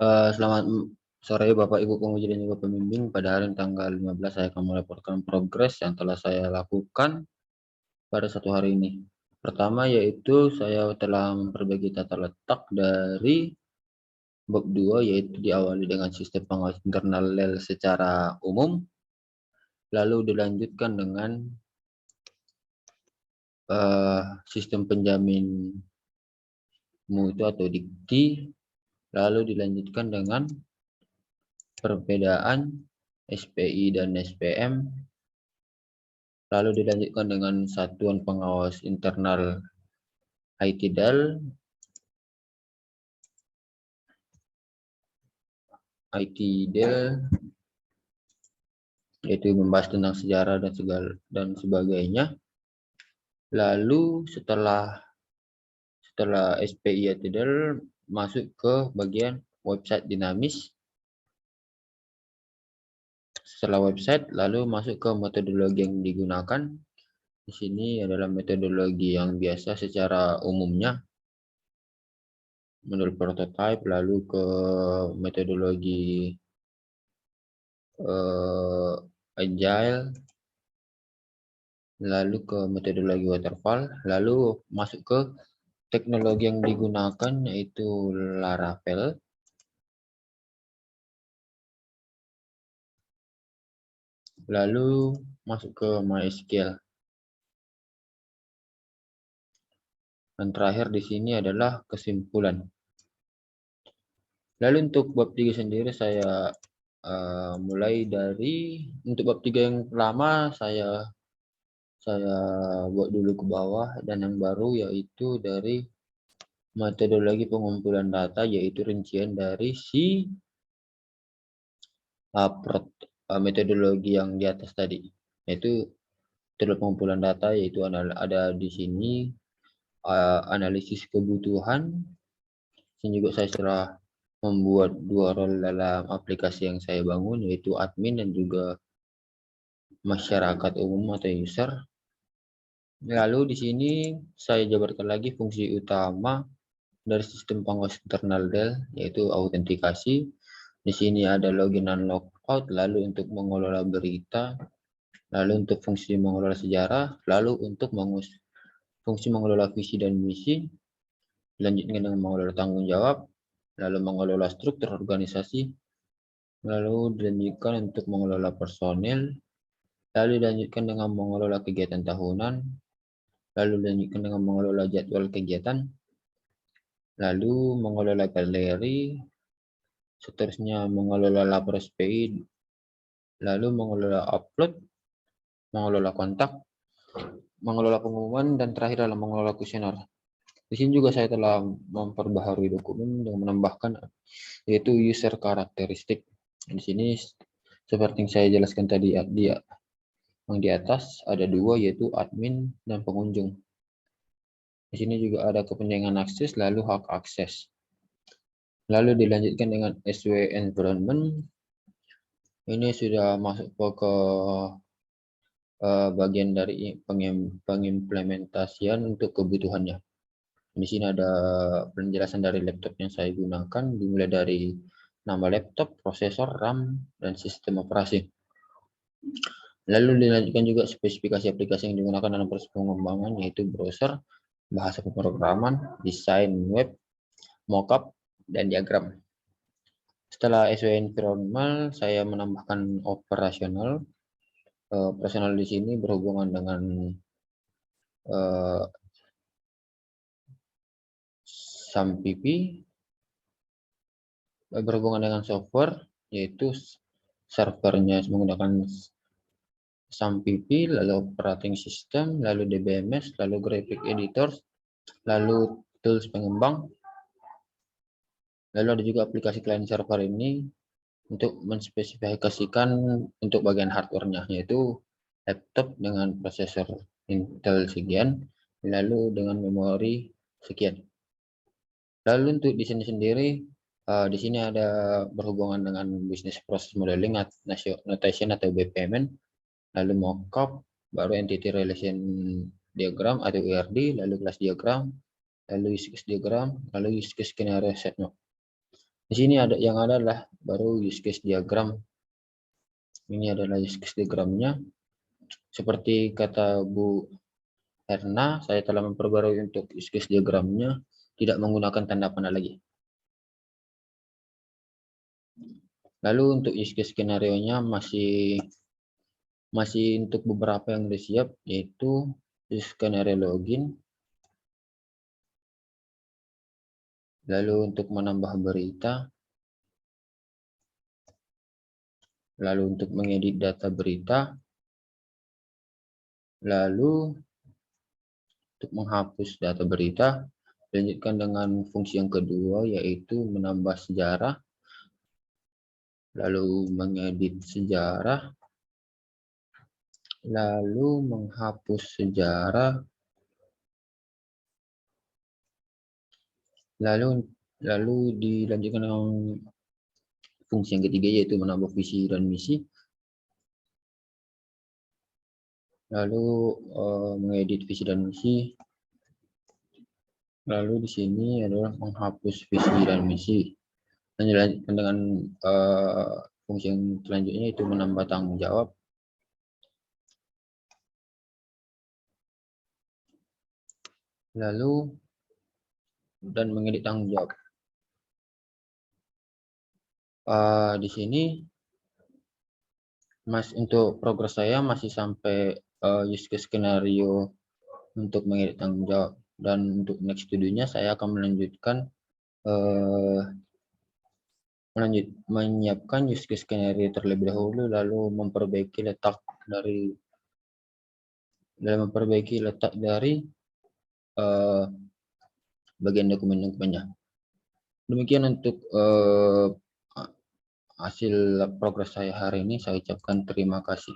Selamat sore Bapak Ibu penguji dan juga pembimbing. Pada hari tanggal 15 saya akan melaporkan progres yang telah saya lakukan pada satu hari ini. Pertama yaitu saya telah memperbaiki tata letak dari bab 2, yaitu diawali dengan sistem pengawas internal LEL secara umum, lalu dilanjutkan dengan sistem penjamin mutu atau dikti, lalu dilanjutkan dengan perbedaan SPI dan SPM, lalu dilanjutkan dengan satuan pengawas internal ITDAL, yaitu membahas tentang sejarah dan sebagainya. Lalu setelah SPI ITDAL masuk ke bagian website dinamis. Setelah website, lalu masuk ke metodologi yang digunakan. Di sini adalah metodologi yang biasa secara umumnya, menurut prototype, lalu ke metodologi agile, lalu ke metodologi waterfall, lalu masuk ke teknologi yang digunakan yaitu Laravel, lalu masuk ke MySQL. Dan terakhir di sini adalah kesimpulan. Lalu untuk bab 3 sendiri saya mulai dari untuk bab 3 yang lama saya buat dulu ke bawah, dan yang baru yaitu dari metodologi pengumpulan data, yaitu rincian dari si metodologi yang di atas tadi, yaitu metode pengumpulan data, yaitu ada di sini analisis kebutuhan. Sini juga saya telah membuat 2 role dalam aplikasi yang saya bangun, yaitu admin dan juga masyarakat umum atau user. Lalu di sini saya jabarkan lagi fungsi utama dari sistem pengawas internal DEL, yaitu autentikasi. Di sini ada login dan logout, lalu untuk mengelola berita, lalu untuk fungsi mengelola sejarah, lalu untuk fungsi mengelola visi dan misi, dilanjutkan dengan mengelola tanggung jawab, lalu mengelola struktur organisasi, lalu dilanjutkan untuk mengelola personil, lalu dilanjutkan dengan mengelola kegiatan tahunan, lalu dilanjutkan dengan mengelola jadwal kegiatan, lalu mengelola galeri, seterusnya mengelola lapor SPI, lalu mengelola upload, mengelola kontak, mengelola pengumuman, dan terakhir adalah mengelola kuesioner. Di sini juga saya telah memperbaharui dokumen dengan menambahkan yaitu user karakteristik. Di sini seperti yang saya jelaskan tadi yang di atas ada 2, yaitu admin dan pengunjung. Di sini juga ada kepentingan akses lalu hak akses. Lalu dilanjutkan dengan SW environment. Ini sudah masuk ke bagian dari pengimplementasian untuk kebutuhannya. Di sini ada penjelasan dari laptop yang saya gunakan, dimulai dari nama laptop, prosesor, RAM, dan sistem operasi. Lalu dilanjutkan juga spesifikasi aplikasi yang digunakan dalam proses pengembangan, yaitu browser, bahasa pemrograman, desain web, mockup, dan diagram. Setelah SW environment, saya menambahkan operasional. Operasional di sini berhubungan dengan SAMPP, berhubungan dengan software, yaitu servernya menggunakan SAMPP, lalu operating system, lalu DBMS, lalu graphic editor, lalu tools pengembang. Lalu ada juga aplikasi client server ini untuk menspesifikasikan untuk bagian hardware-nya, yaitu laptop dengan prosesor Intel sekian, lalu dengan memori sekian. Lalu untuk di sini sendiri, di sini ada berhubungan dengan business process modeling, notation atau BPMN, lalu mockup, baru entity relation diagram atau ERD, lalu class diagram, lalu use case diagram, lalu use case scenario set map. Di sini ada yang adalah baru use case diagram. Ini adalah use case diagramnya. Seperti kata Bu Erna, saya telah memperbarui untuk use case diagramnya, tidak menggunakan tanda panah lagi. Lalu untuk use case skenario-nya masih untuk beberapa yang sudah siap, yaitu skenario login. Lalu untuk menambah berita. Lalu untuk mengedit data berita. Lalu untuk menghapus data berita. Lanjutkan dengan fungsi yang kedua, yaitu menambah sejarah. Lalu mengedit sejarah. Lalu menghapus sejarah. Lalu dilanjutkan dengan fungsi yang ketiga, yaitu menambah visi dan misi. Lalu mengedit visi dan misi. Lalu di sini adalah menghapus visi dan misi. Dan dilanjutkan dengan fungsi yang selanjutnya, yaitu menambah tanggung jawab. Lalu dan mengedit tanggung jawab. Di sini untuk progres saya masih sampai use case skenario untuk mengedit tanggung jawab, dan untuk next studionya saya akan melanjutkan menyiapkan use case skenario terlebih dahulu, lalu memperbaiki letak dari bagian dokumen-dokumennya. Demikian untuk hasil progres saya hari ini. Saya ucapkan terima kasih.